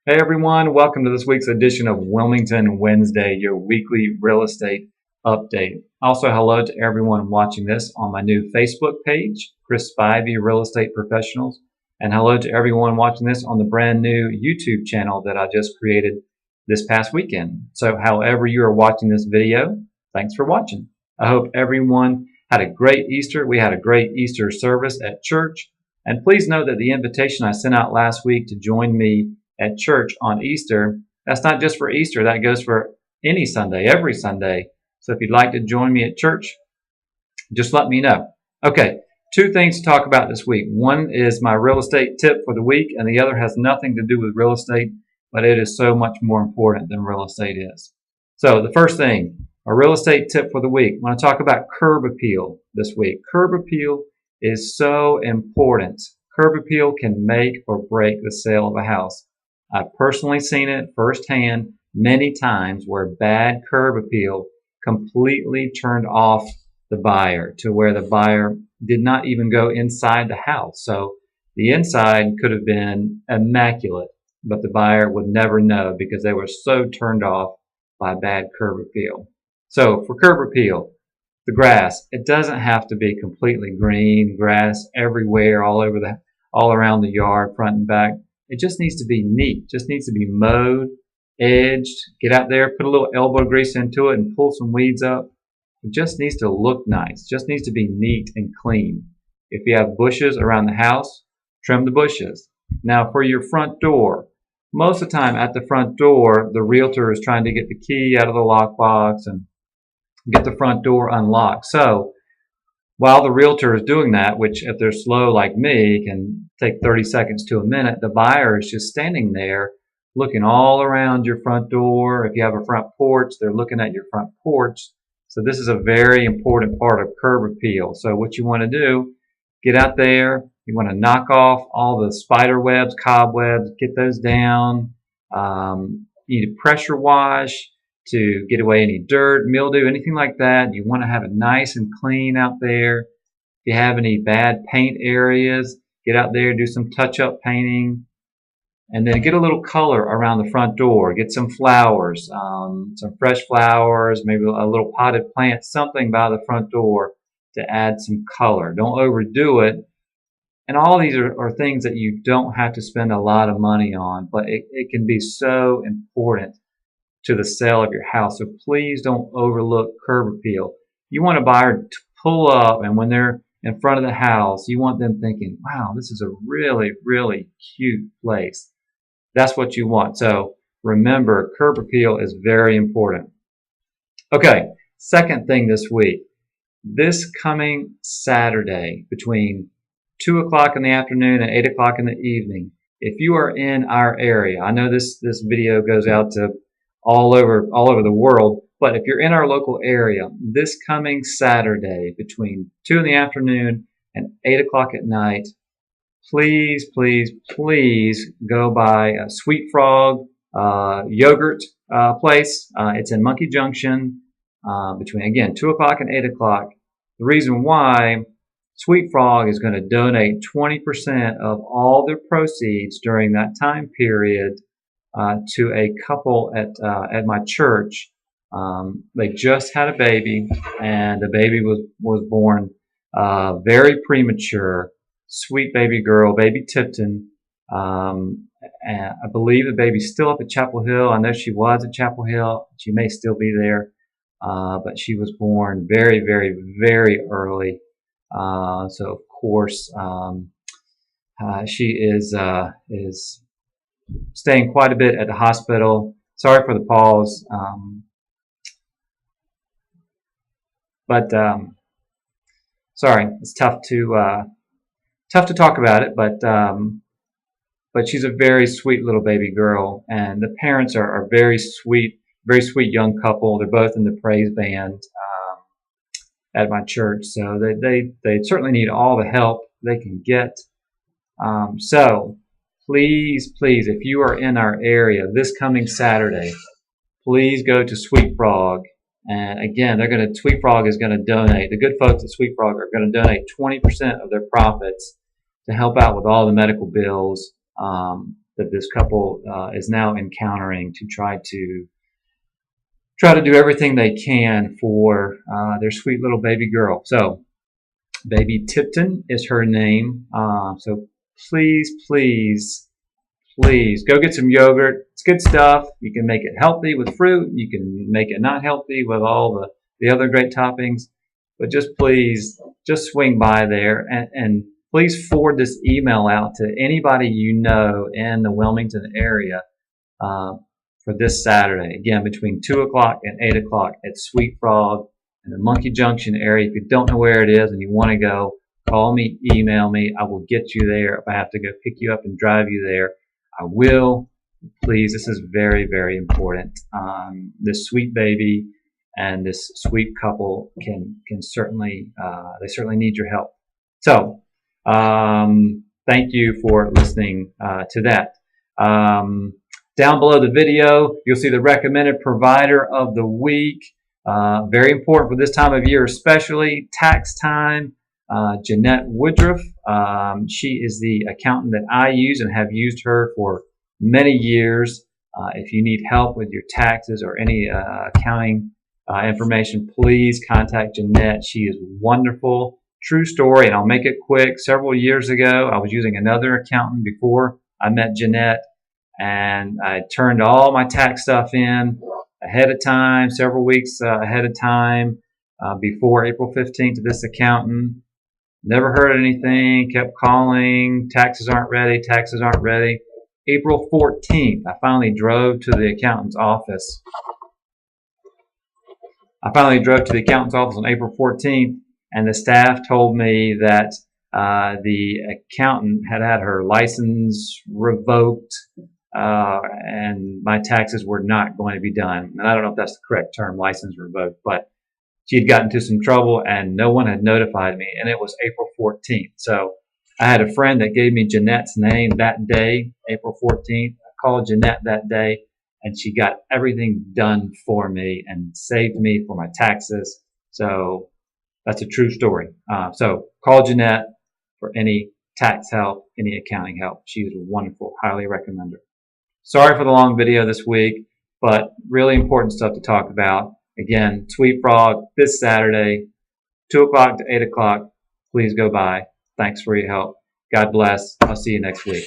Hey everyone, welcome to this week's edition of Wilmington Wednesday, your weekly real estate update. Also, hello to everyone watching this on my new Facebook page, Chris Spivey Real Estate Professionals, and hello to everyone watching this on the brand new YouTube channel that I just created this past weekend. So however you are watching this video, thanks for watching. I hope everyone had a great Easter. We had a great Easter service at church, and please note that the invitation I sent out last week to join me at church on Easter, that's not just for Easter, that goes for any Sunday, every Sunday. So if you'd like to join me at church, just let me know. Okay, two things to talk about this week. One is my real estate tip for the week, and the other has nothing to do with real estate, but it is so much more important than real estate is. So the first thing, a real estate tip for the week. I want to talk about curb appeal this week. Curb appeal is so important. Curb appeal can make or break the sale of a house. I've personally seen it firsthand many times where bad curb appeal completely turned off the buyer to where the buyer did not even go inside the house. So the inside could have been immaculate, but the buyer would never know because they were so turned off by bad curb appeal. So for curb appeal, the grass, it doesn't have to be completely green, grass everywhere, all around the yard, front and back. It just needs to be neat, just needs to be mowed, edged, get out there, put a little elbow grease into it and pull some weeds up. It just needs to look nice, just needs to be neat and clean. If you have bushes around the house, trim the bushes. Now for your front door, most of the time at the front door, the realtor is trying to get the key out of the lockbox and get the front door unlocked. So while the realtor is doing that, which if they're slow like me can take 30 seconds to a minute, the buyer is just standing there looking all around your front door. If you have a front porch, they're looking at your front porch. So this is a very important part of curb appeal. So what you want to do, get out there, you want to knock off all the spider webs, cobwebs, get those down. You need to pressure wash to get away any dirt, mildew, anything like that. You want to have it nice and clean out there. If you have any bad paint areas, get out there, do some touch-up painting, and then get a little color around the front door. Get some flowers, some fresh flowers, maybe a little potted plant, something by the front door to add some color. Don't overdo it. And all these are things that you don't have to spend a lot of money on, but it can be so important to the sale of your house. So please don't overlook curb appeal. You want a buyer to pull up, and when they're in front of the house, you want them thinking, wow, this is a really, really cute place. That's what you want. So remember, curb appeal is very important. Okay, second thing this week. This coming Saturday between 2 o'clock in the afternoon and 8 o'clock in the evening, if you are in our area, I know this video goes out to all over the world, but if you're in our local area, this coming Saturday between 2 in the afternoon and 8 o'clock at night, please, please, please go by a Sweet Frog yogurt place. It's in Monkey Junction between, again, 2 o'clock and 8 o'clock. The reason why, Sweet Frog is going to donate 20% of all their proceeds during that time period to a couple at my church. They just had a baby, and the baby was born very premature. Sweet baby girl, baby Tipton. And I believe the baby's still up at Chapel Hill. I know she was at Chapel Hill. She may still be there, but she was born very, very, very early. So of course, she is staying quite a bit at the hospital. Sorry for the pause. Sorry, it's tough to talk about it, but she's a very sweet little baby girl, and the parents are very sweet young couple. They're both in the praise band at my church, so they certainly need all the help they can get. So please, if you are in our area this coming Saturday, please go to Sweet Frog. And again, Sweet Frog is going to donate. The good folks at Sweet Frog are going to donate 20% of their profits to help out with all the medical bills that this couple is now encountering to try to do everything they can for their sweet little baby girl. So baby Tipton is her name. So please, please, please go get some yogurt. It's good stuff. You can make it healthy with fruit. You can make it not healthy with all the other great toppings. But just please, just swing by there and please forward this email out to anybody you know in the Wilmington area for this Saturday. Again, between 2 o'clock and 8 o'clock at Sweet Frog in the Monkey Junction area. If you don't know where it is and you want to go, call me, email me. I will get you there. If I have to go pick you up and drive you there, I will. Please, this is very, very important. This sweet baby and this sweet couple can certainly, they certainly need your help. So, thank you for listening to that. Down below the video, you'll see the recommended provider of the week. Very important for this time of year, especially tax time. Jeanette Woodruff. She is the accountant that I use and have used her for many years. If you need help with your taxes or any accounting information, please contact Jeanette. She is wonderful. True story, and I'll make it quick. Several years ago, I was using another accountant before I met Jeanette, and I turned all my tax stuff in ahead of time, several weeks ahead of time, before April 15th to this accountant. Never heard anything, kept calling, taxes aren't ready, taxes aren't ready. April 14th, I finally drove to the accountant's office. On April 14th, and the staff told me that the accountant had her license revoked, and my taxes were not going to be done. And I don't know if that's the correct term, license revoked, but she had gotten into some trouble and no one had notified me, and it was April 14th. So I had a friend that gave me Jeanette's name that day, April 14th. I called Jeanette that day, and she got everything done for me and saved me for my taxes. So that's a true story. So call Jeanette for any tax help, any accounting help. She is wonderful. Highly recommend her. Sorry for the long video this week, but really important stuff to talk about. Again, Sweet Frog this Saturday, 2 o'clock to 8 o'clock. Please go by. Thanks for your help. God bless. I'll see you next week.